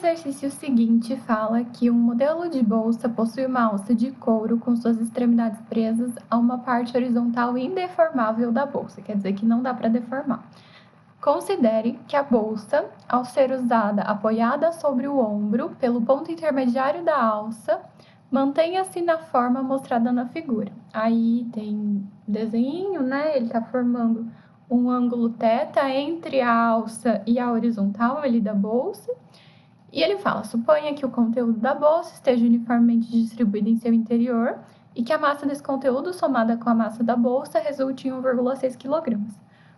exercício seguinte fala que um modelo de bolsa possui uma alça de couro com suas extremidades presas a uma parte horizontal indeformável da bolsa, quer dizer que não dá para deformar. Considere que a bolsa, ao ser usada apoiada sobre o ombro pelo ponto intermediário da alça, mantenha-se na forma mostrada na figura. Aí tem desenho, né? Ele está formando um ângulo θ entre a alça e a horizontal ali da bolsa. E ele fala, suponha que o conteúdo da bolsa esteja uniformemente distribuído em seu interior e que a massa desse conteúdo, somada com a massa da bolsa, resulte em 1,6 kg.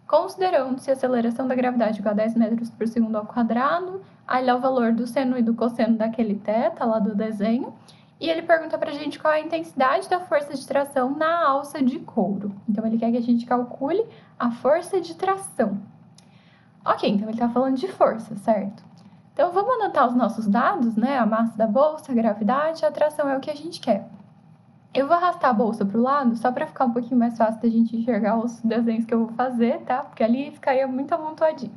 Considerando-se a aceleração da gravidade igual a 10 metros por segundo ao quadrado, aí é o valor do seno e do cosseno daquele θ lá do desenho, e ele pergunta pra gente qual é a intensidade da força de tração na alça de couro. Então, ele quer que a gente calcule a força de tração. Ok, então ele tá falando de força, certo? Então, vamos anotar os nossos dados, né? A massa da bolsa, a gravidade, a tração é o que a gente quer. Eu vou arrastar a bolsa para o lado, só para ficar um pouquinho mais fácil da gente enxergar os desenhos que eu vou fazer, tá? Porque ali ficaria muito amontoadinho.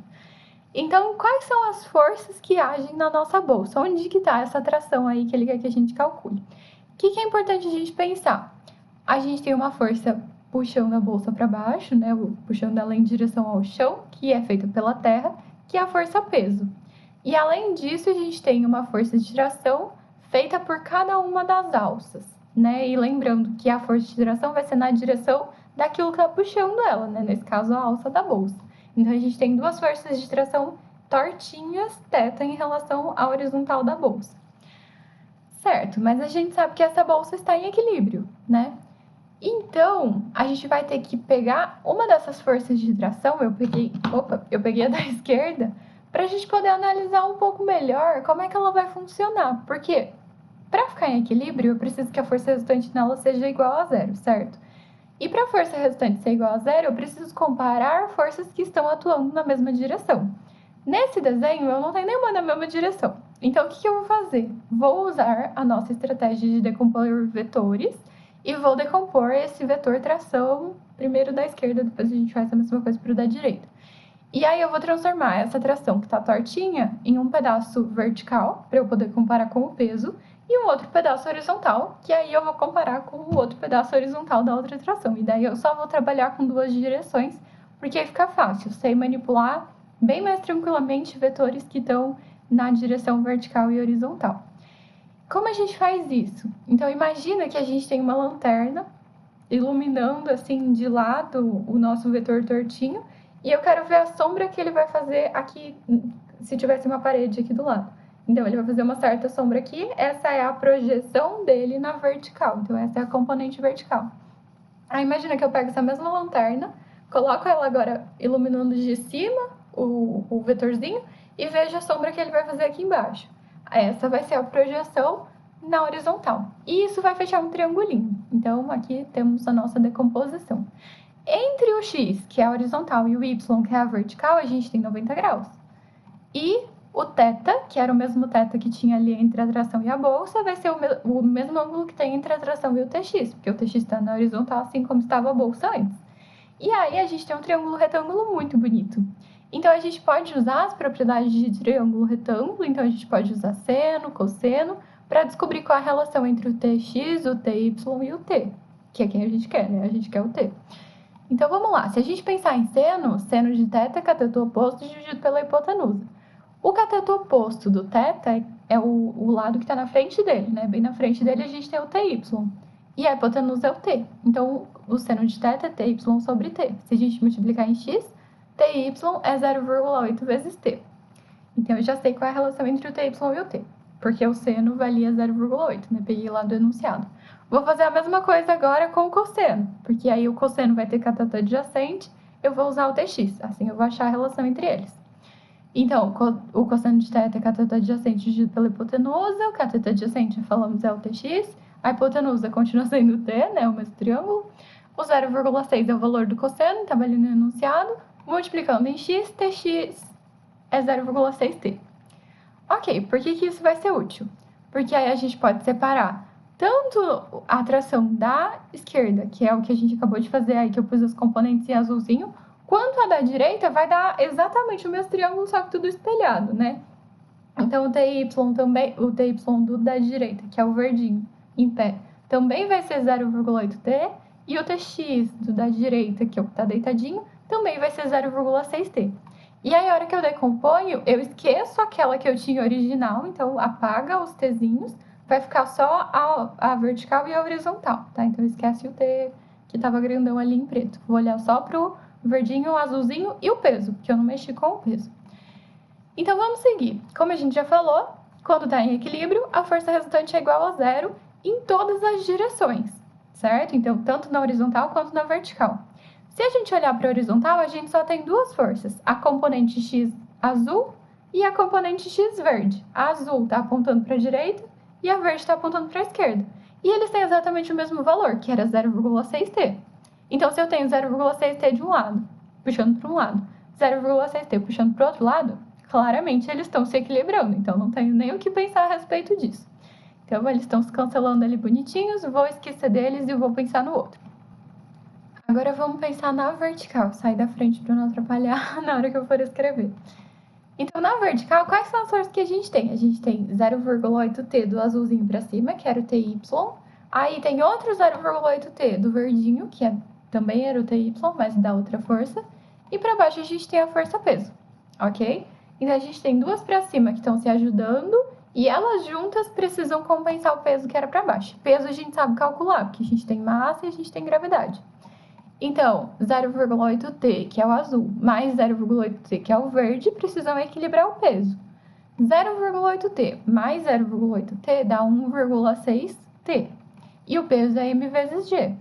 Então, quais são as forças que agem na nossa bolsa? Onde que está essa tração aí que ele quer que a gente calcule? O que é importante a gente pensar? A gente tem uma força puxando a bolsa para baixo, né? Puxando ela em direção ao chão, que é feita pela terra, que é a força peso. E além disso, a gente tem uma força de tração feita por cada uma das alças, né? E lembrando que a força de tração vai ser na direção daquilo que está puxando ela, né? Nesse caso, a alça da bolsa. Então, a gente tem duas forças de tração tortinhas, θ, em relação à horizontal da bolsa. Certo, mas a gente sabe que essa bolsa está em equilíbrio, né? Então, a gente vai ter que pegar uma dessas forças de tração, eu peguei a da esquerda, para a gente poder analisar um pouco melhor como é que ela vai funcionar. Porque, para ficar em equilíbrio, eu preciso que a força resultante nela seja igual a zero, certo? E para a força resultante ser igual a zero, eu preciso comparar forças que estão atuando na mesma direção. Nesse desenho, eu não tenho nenhuma na mesma direção. Então, o que eu vou fazer? Vou usar a nossa estratégia de decompor vetores e vou decompor esse vetor tração primeiro da esquerda, depois a gente faz a mesma coisa para o da direita. E aí eu vou transformar essa tração que está tortinha em um pedaço vertical, para eu poder comparar com o peso, e um outro pedaço horizontal, que aí eu vou comparar com o outro pedaço horizontal da outra tração. E daí eu só vou trabalhar com duas direções, porque aí fica fácil. Eu sei manipular bem mais tranquilamente vetores que estão na direção vertical e horizontal. Como a gente faz isso? Então, imagina que a gente tem uma lanterna iluminando assim de lado o nosso vetor tortinho, e eu quero ver a sombra que ele vai fazer aqui, se tivesse uma parede aqui do lado. Então, ele vai fazer uma certa sombra aqui, essa é a projeção dele na vertical, então essa é a componente vertical. Aí, imagina que eu pego essa mesma lanterna, coloco ela agora iluminando de cima o vetorzinho e vejo a sombra que ele vai fazer aqui embaixo. Essa vai ser a projeção na horizontal. E isso vai fechar um triangulinho. Então, aqui temos a nossa decomposição. Entre o x, que é a horizontal, e o y, que é a vertical, a gente tem 90 graus. E o θ, que era o mesmo θ que tinha ali entre a tração e a bolsa, vai ser o mesmo ângulo que tem entre a tração e o tx, porque o tx está na horizontal, assim como estava a bolsa antes. E aí a gente tem um triângulo retângulo muito bonito. Então, a gente pode usar as propriedades de triângulo retângulo, então a gente pode usar seno, cosseno, para descobrir qual a relação entre o tx, o ty e o t, que é quem a gente quer, né? A gente quer o t. Então, vamos lá. Se a gente pensar em seno, seno de θ é cateto oposto dividido pela hipotenusa. O cateto oposto do θ é o lado que está na frente dele, né? Bem na frente dele a gente tem o ty. E a hipotenusa é o t. Então, o seno de θ é ty sobre t. Se a gente multiplicar em x, ty é 0,8 vezes t. Então, eu já sei qual é a relação entre o ty e o t, porque o seno valia 0,8, né? Peguei lá do enunciado. Vou fazer a mesma coisa agora com o cosseno, porque aí o cosseno vai ter cateto adjacente, eu vou usar o tx, assim eu vou achar a relação entre eles. Então, o cosseno de θ é cateto adjacente dividido pela hipotenusa, o cateto adjacente, falamos, é o tx, a hipotenusa continua sendo o t, né? O mesmo triângulo. O 0,6 é o valor do cosseno, estava ali no enunciado. Multiplicando em x, tx é 0,6t. Ok, por que isso vai ser útil? Porque aí a gente pode separar tanto a tração da esquerda, que é o que a gente acabou de fazer aí, que eu pus os componentes em azulzinho, quanto a da direita vai dar exatamente o mesmo triângulo, só que tudo espelhado, né? Então, o TY também, o TY do da direita, que é o verdinho, em pé, também vai ser 0,8T, e o TX do da direita, que é o que está deitadinho, também vai ser 0,6T. E aí, a hora que eu decomponho, eu esqueço aquela que eu tinha original, então apaga os Tzinhos, vai ficar só a vertical e a horizontal, tá? Então, esquece o T que estava grandão ali em preto. Vou olhar só pro verdinho, azulzinho e o peso, que eu não mexi com o peso. Então, vamos seguir. Como a gente já falou, quando está em equilíbrio, a força resultante é igual a zero em todas as direções, certo? Então, tanto na horizontal quanto na vertical. Se a gente olhar para a horizontal, a gente só tem duas forças, a componente X azul e a componente X verde. A azul está apontando para a direita e a verde está apontando para a esquerda. E eles têm exatamente o mesmo valor, que era 0,6T. Então, se eu tenho 0,6T de um lado, puxando para um lado, 0,6T puxando para o outro lado, claramente eles estão se equilibrando, então não tenho nem o que pensar a respeito disso. Então, eles estão se cancelando ali bonitinhos, vou esquecer deles e vou pensar no outro. Agora vamos pensar na vertical, sair da frente para não atrapalhar na hora que eu for escrever. Então, na vertical, quais são as forças que a gente tem? A gente tem 0,8T do azulzinho para cima, que era o TY. Aí tem outro 0,8T do verdinho, que também era o TY, mas dá outra força. E para baixo a gente tem a força peso, ok? Então, a gente tem duas para cima que estão se ajudando e elas juntas precisam compensar o peso que era para baixo. Peso a gente sabe calcular, porque a gente tem massa e a gente tem gravidade. Então, 0,8T, que é o azul, mais 0,8T, que é o verde, precisam equilibrar o peso. 0,8T mais 0,8T dá 1,6T. E o peso é m vezes g.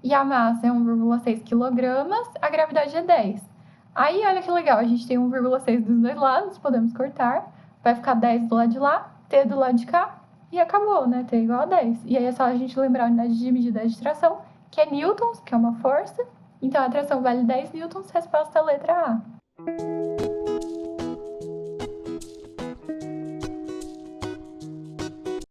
E a massa é 1,6 kg, a gravidade é 10. Aí, olha que legal, a gente tem 1,6 dos dois lados, podemos cortar. Vai ficar 10 do lado de lá, T do lado de cá, e acabou, né? T igual a 10. E aí é só a gente lembrar a unidade de medida de tração, que é newtons, que é uma força. Então, a tração vale 10 newtons, resposta letra A.